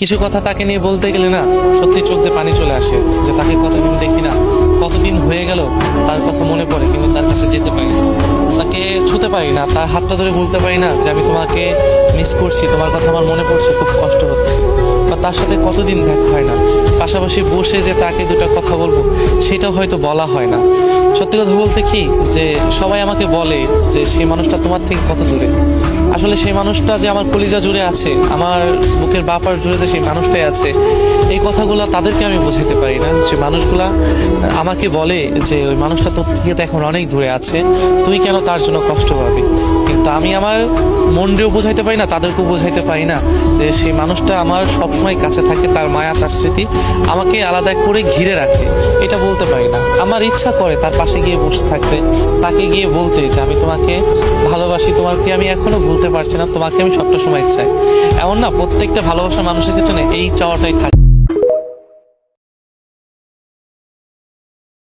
কিছু কথা তাকে নিয়ে বলতে গেলে না সত্যি চোখ দিয়ে পানি চলে আসে, যে তাকে কতদিন দেখি না, কতদিন হয়ে গেল তার কথা মনে পড়ে, কিন্তু তার কাছে যেতে পারি না, তাকে ছুতে পারি না, তার হাতটা ধরে বলতে পারি না যে আমি তোমাকে মিস করছি, তোমার কথা আমার মনে পড়ছে, খুব কষ্ট হচ্ছে। বা তার সাথে কতদিন দেখা হয় না, পাশাপাশি বসে যে তাকে দুটো কথা বলবো সেটাও হয়তো বলা হয় না। সত্যি কথা বলতে কি, যে সবাই আমাকে বলে যে সেই মানুষটা তোমার থেকে কত দূরে, আসলে সেই মানুষটা যে আমার কলিজা জুড়ে আছে, আমার বুকের বাপার জুড়ে যে সেই মানুষটাই আছে, এই কথাগুলো তাদেরকে আমি বোঝাতে পারি না। যে মানুষগুলা আমাকে বলে যে ওই মানুষটা তোর থেকে তো এখন অনেক দূরে আছে, তুই কেন তার জন্য কষ্ট পাবি, কিন্তু আমি আমার মনকেও বোঝাইতে পারি না, তাদেরকেও বোঝাইতে পারি না যে সেই মানুষটা আমার সবসময় কাছে থাকে, তার মায়া তার স্মৃতি আমাকে আলাদা করে ঘিরে রাখে, এটা বলতে পারি না। আমার ইচ্ছা করে তার পাশে গিয়ে বসে থাকতে, তাকে গিয়ে বলতে যে আমি তোমাকে ভালোবাসি, তোমাকে আমি এখনো ভুলতে পারছি না, তোমাকে আমি সবটা সময় চাই। এমন না প্রত্যেকটা ভালোবাসার মানুষের ক্ষেত্রে না এই চাওয়াটাই থাকে।